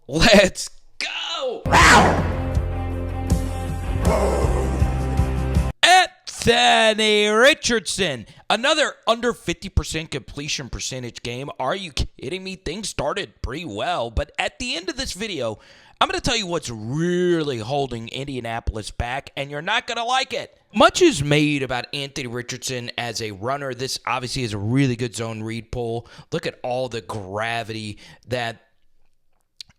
Let's go! Anthony Richardson, another under 50% completion percentage game. Are you kidding me? Things started pretty well, but at the end of this video, I'm going to tell you what's really holding Indianapolis back, and you're not going to like it. Much is made about Anthony Richardson as a runner. This obviously is a really good zone read pull. Look at all the gravity that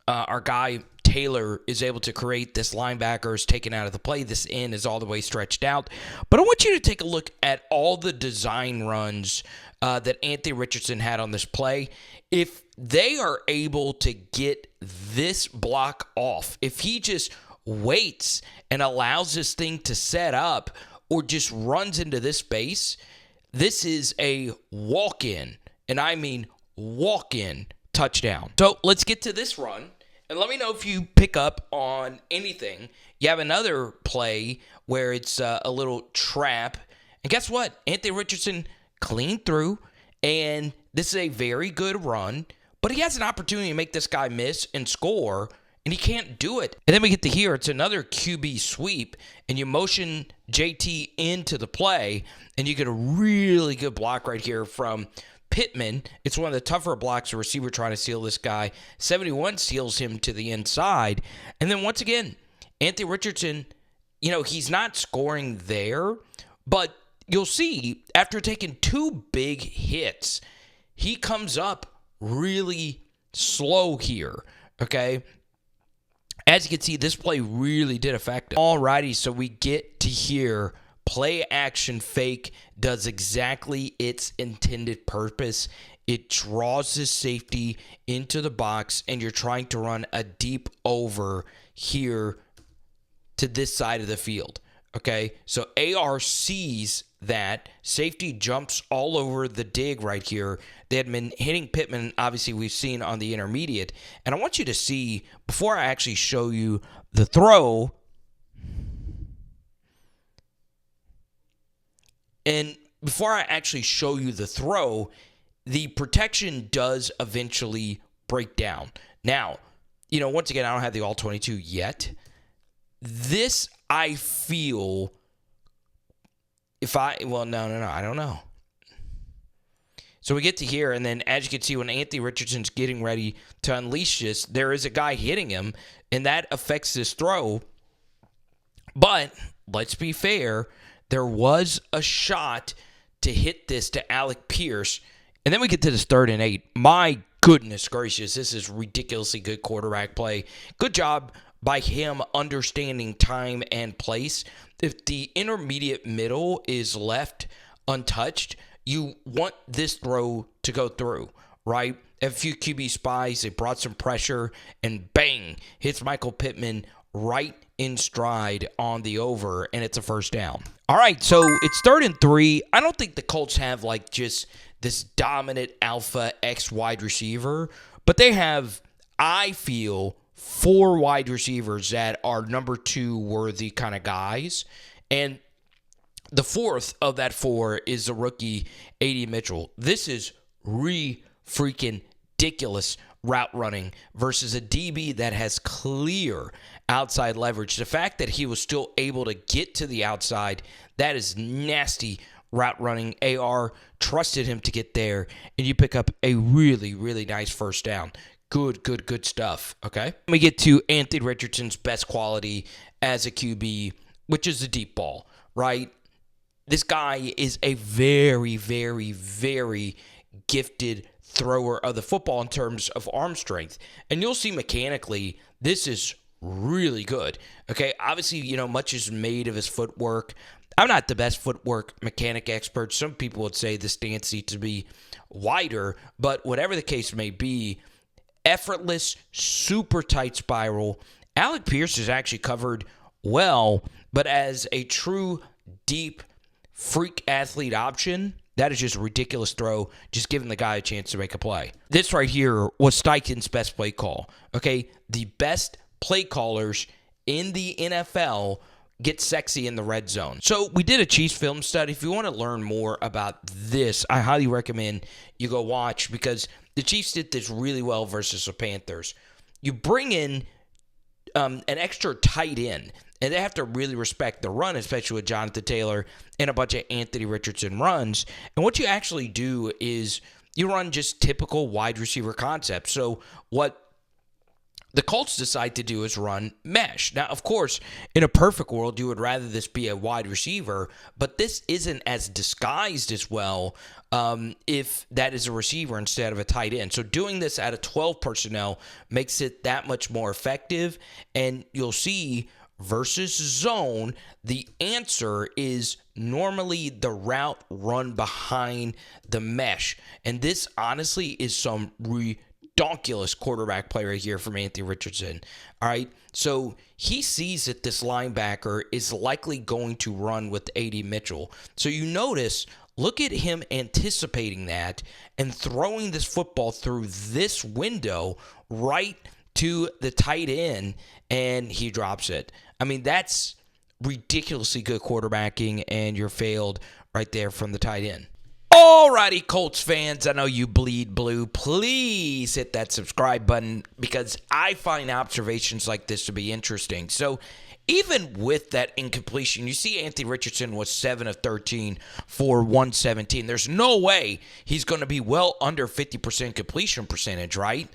our guy Taylor is able to create. This linebacker is taken out of the play. This end is all the way stretched out. But I want you to take a look at all the design runs that Anthony Richardson had on this play. If they are able to get this block off, if he just waits and allows this thing to set up or just runs into this space, this is a walk-in, and I mean walk-in touchdown. So let's get to this run. And let me know if you pick up on anything. You have another play where it's a little trap. And guess what? Anthony Richardson cleaned through. And this is a very good run. But he has an opportunity to make this guy miss and score. And he can't do it. And then we get to here. It's another QB sweep. And you motion JT into the play. And you get a really good block right here from Pittman. It's one of the tougher blocks, a receiver trying to seal this guy. 71 seals him to the inside. And then once again, Anthony Richardson, he's not scoring there, but you'll see after taking two big hits, he comes up really slow here, okay? As you can see, this play really did affect him. Alrighty, so we get to here. Play action fake does exactly its intended purpose. It draws the safety into the box, and you're trying to run a deep over here to this side of the field. Okay, so AR sees that. Safety jumps all over the dig right here. They had been hitting Pittman, obviously we've seen on the intermediate. And I want you to see, before I actually show you the throw, and before I actually show you the throw, the protection does eventually break down. Now, once again, I don't have the All-22 yet. This, I feel, I don't know. So we get to here, and then as you can see, when Anthony Richardson's getting ready to unleash this, there is a guy hitting him, and that affects this throw. But let's be fair. There was a shot to hit this to Alec Pierce. And then we get to this 3rd and 8. My goodness gracious, this is ridiculously good quarterback play. Good job by him understanding time and place. If the intermediate middle is left untouched, you want this throw to go through, right? A few QB spies, they brought some pressure, and bang, hits Michael Pittman right in stride on the over, and it's a first down. All right, so it's 3rd and 3. I don't think the Colts have just this dominant alpha X wide receiver, but they have, I feel, 4 wide receivers that are number 2 worthy kind of guys. And the 4th of that 4 is the rookie A.D. Mitchell. This is freaking ridiculous route running versus a DB that has clear outside leverage. The fact that he was still able to get to the outside, that is nasty route running. AR trusted him to get there, and you pick up a really, really nice first down. Good stuff, okay? We get to Anthony Richardson's best quality as a QB, which is the deep ball, right? This guy is a very, very, very gifted thrower of the football in terms of arm strength. And you'll see mechanically, this is really good. Okay, obviously, much is made of his footwork. I'm not the best footwork mechanic expert. Some people would say the stance needs to be wider, but whatever the case may be, effortless, super tight spiral. Alec Pierce is actually covered well, but as a true deep freak athlete option, that is just a ridiculous throw, just giving the guy a chance to make a play. This right here was Steichen's best play call. Okay, the best play callers in the NFL get sexy in the red zone. So we did a Chiefs film study. If you want to learn more about this, I highly recommend you go watch, because the Chiefs did this really well versus the Panthers. you bring in an extra tight end, and they have to really respect the run, especially with Jonathan Taylor and a bunch of Anthony Richardson runs. And what you actually do is you run just typical wide receiver concepts. So what the Colts decide to do is run mesh. Now, of course, in a perfect world, you would rather this be a wide receiver, but this isn't as disguised as well if that is a receiver instead of a tight end. So doing this out of 12 personnel makes it that much more effective, and you'll see versus zone, the answer is normally the route run behind the mesh. And this honestly is some ridiculous quarterback play right here from Anthony Richardson. All right, so he sees that this linebacker is likely going to run with A.D. Mitchell. So you notice, look at him anticipating that and throwing this football through this window right to the tight end, and he drops it. I mean, that's ridiculously good quarterbacking, and you're failed right there from the tight end. Alrighty, Colts fans, I know you bleed blue. Please hit that subscribe button because I find observations like this to be interesting. So even with that incompletion, you see Anthony Richardson was 7 of 13 for 117. There's no way he's going to be well under 50% completion percentage, right?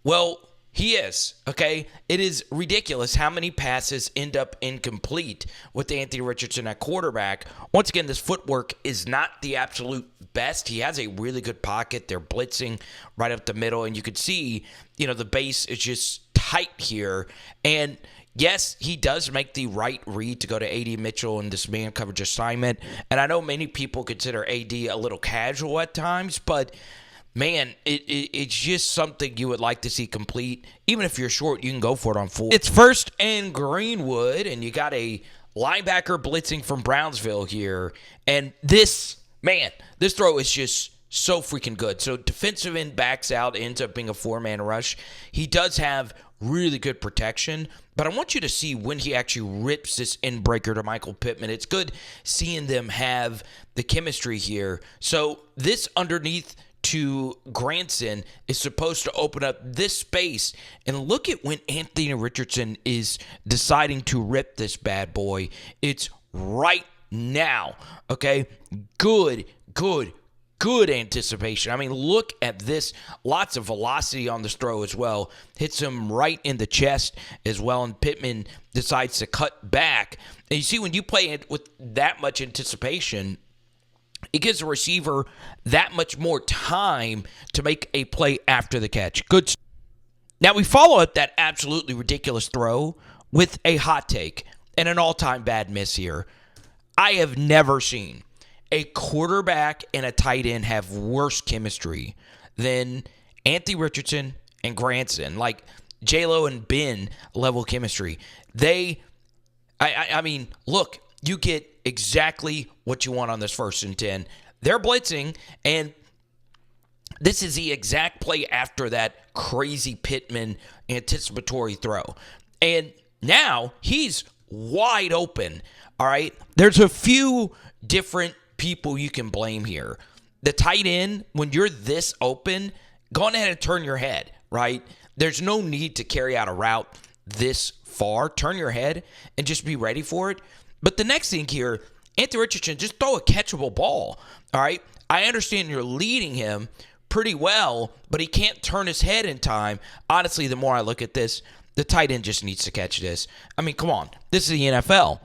Well, he is, okay? It is ridiculous how many passes end up incomplete with Anthony Richardson at quarterback. Once again, this footwork is not the absolute best. He has a really good pocket. They're blitzing right up the middle, and you can see, the base is just tight here. And yes, he does make the right read to go to A.D. Mitchell in this man coverage assignment. And I know many people consider A.D. a little casual at times, but man, it's just something you would like to see complete. Even if you're short, you can go for it on 4. It's first and Greenwood, and you got a linebacker blitzing from Brownsville here. And this throw is just so freaking good. So defensive end backs out, ends up being a 4-man rush. He does have really good protection, but I want you to see when he actually rips this end breaker to Michael Pittman. It's good seeing them have the chemistry here. So this underneath to Granson is supposed to open up this space. And look at when Anthony Richardson is deciding to rip this bad boy. It's right now. Okay? Good anticipation. I mean, look at this. Lots of velocity on this throw as well. Hits him right in the chest as well, and Pittman decides to cut back. And you see, when you play it with that much anticipation, it gives the receiver that much more time to make a play after the catch. Good. Now we follow up that absolutely ridiculous throw with a hot take and an all-time bad miss here. I have never seen a quarterback and a tight end have worse chemistry than Anthony Richardson and Granson, like J-Lo and Ben level chemistry. I mean, look, you get exactly what you want on this 1st and 10. They're blitzing, and this is the exact play after that crazy Pittman anticipatory throw. And now he's wide open, all right? There's a few different people you can blame here. The tight end, when you're this open, go ahead and turn your head, right? There's no need to carry out a route this far. Turn your head and just be ready for it. But the next thing here, Anthony Richardson, just throw a catchable ball, all right? I understand you're leading him pretty well, but he can't turn his head in time. Honestly, the more I look at this, the tight end just needs to catch this. I mean, come on. This is the NFL.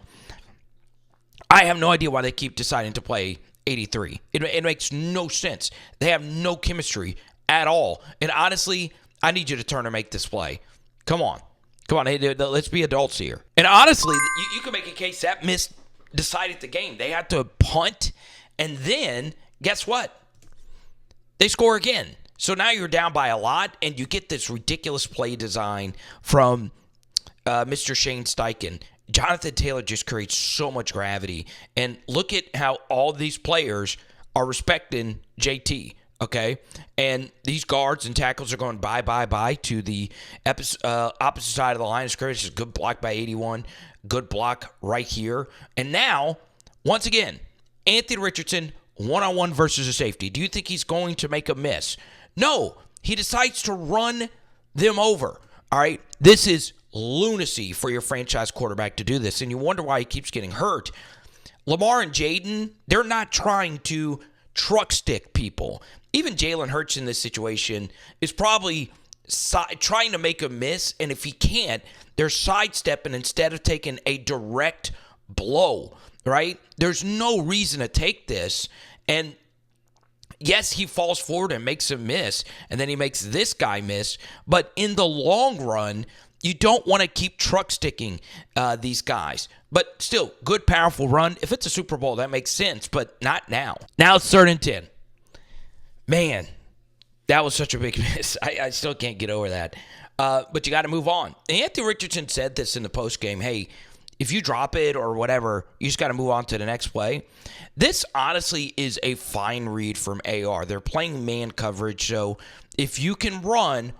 I have no idea why they keep deciding to play 83. It makes no sense. They have no chemistry at all. And honestly, I need you to turn and make this play. Come on. Hey, let's be adults here. And honestly, you can make a case that miss decided the game. They had to punt, and then guess what? They score again. So now you're down by a lot, and you get this ridiculous play design from Mr. Shane Steichen. Jonathan Taylor just creates so much gravity. And look at how all these players are respecting JT, okay? And these guards and tackles are going bye to the opposite side of the line of scrimmage. It's a good block by 81. Good block right here. And now, once again, Anthony Richardson, one-on-one versus a safety. Do you think he's going to make a miss? No. He decides to run them over. All right, this is lunacy for your franchise quarterback to do this, and you wonder why he keeps getting hurt. Lamar and Jaden, they're not trying to truck stick people. Even Jalen Hurts in this situation is probably trying to make a miss, and if he can't, they're sidestepping instead of taking a direct blow, right? There's no reason to take this, and yes, he falls forward and makes a miss, and then he makes this guy miss, but in the long run, you don't want to keep truck sticking these guys. But still, good, powerful run. If it's a Super Bowl, that makes sense, but not now. Now it's 3rd and 10. Man, that was such a big miss. I still can't get over that. But you got to move on. Anthony Richardson said this in the postgame. Hey, if you drop it or whatever, you just got to move on to the next play. This honestly is a fine read from AR. They're playing man coverage, so if you can run.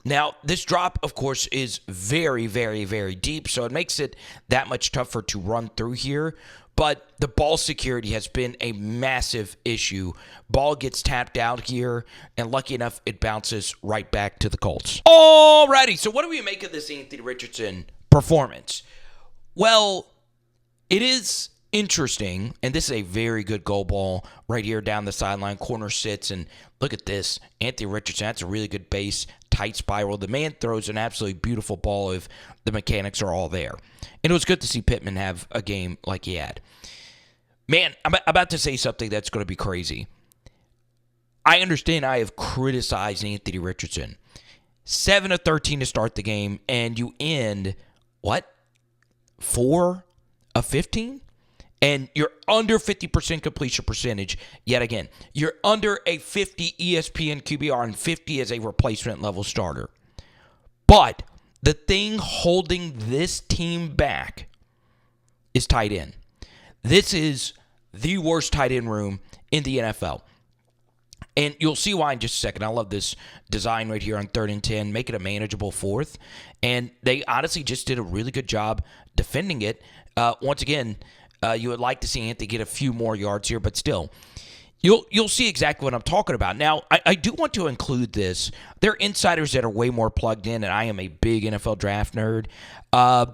Now, this drop, of course, is very, very, very deep, so it makes it that much tougher to run through here. But the ball security has been a massive issue. Ball gets tapped out here, and lucky enough, it bounces right back to the Colts. Alrighty, so what do we make of this Anthony Richardson performance? Well, it is interesting, and this is a very good goal ball right here down the sideline. Corner sits, and look at this. Anthony Richardson, that's a really good base, tight spiral. The man throws an absolutely beautiful ball if the mechanics are all there. And it was good to see Pittman have a game like he had. Man, I'm about to say something that's going to be crazy. I understand I have criticized Anthony Richardson. 7 of 13 to start the game, and you end, 4 of 15? And you're under 50% completion percentage yet again. You're under a 50 ESPN QBR and 50 as a replacement level starter. But the thing holding this team back is tight end. This is the worst tight end room in the NFL. And you'll see why in just a second. I love this design right here on 3rd and 10. Make it a manageable 4th. And they honestly just did a really good job defending it. Once again, you would like to see Anthony get a few more yards here, but still, you'll see exactly what I'm talking about. Now, I do want to include this. There are insiders that are way more plugged in, and I am a big NFL draft nerd. I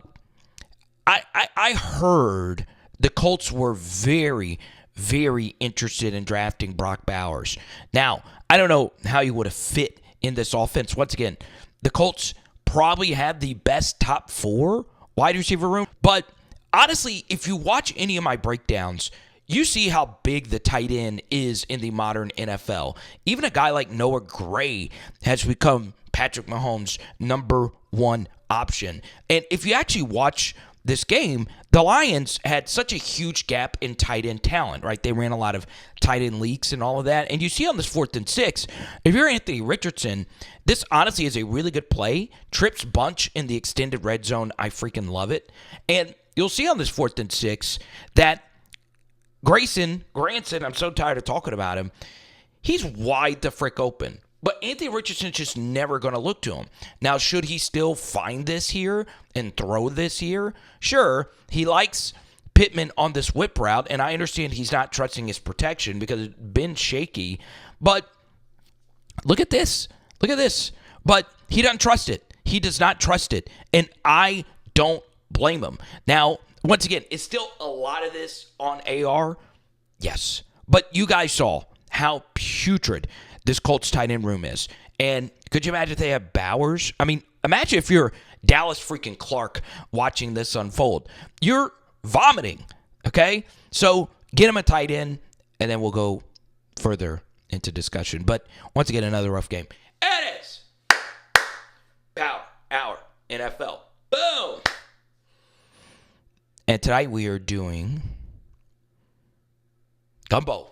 heard the Colts were very, very interested in drafting Brock Bowers. Now, I don't know how he would have fit in this offense. Once again, the Colts probably have the best top 4 wide receiver room, but honestly, if you watch any of my breakdowns, you see how big the tight end is in the modern NFL. Even a guy like Noah Gray has become Patrick Mahomes' number 1 option. And if you actually watch this game, the Lions had such a huge gap in tight end talent, right? They ran a lot of tight end leaks and all of that. And you see on this 4th and 6, if you're Anthony Richardson, this honestly is a really good play. Trips bunch in the extended red zone. I freaking love it. And you'll see on this 4th and 6 that Granson, I'm so tired of talking about him, he's wide the frick open. But Anthony Richardson's just never going to look to him. Now, should he still find this here and throw this here? Sure, he likes Pittman on this whip route, and I understand he's not trusting his protection because it's been shaky. But look at this. Look at this. But he doesn't trust it. He does not trust it. And I don't blame him. Now, once again, is still a lot of this on AR? Yes. But you guys saw how putrid this Colts tight end room is. And could you imagine if they have Bowers? I mean, imagine if you're Dallas freaking Clark watching this unfold. You're vomiting, okay? So get him a tight end, and then we'll go further into discussion. But once again, another rough game. It is Power Hour NFL. Boom! And tonight we are doing Gumbo.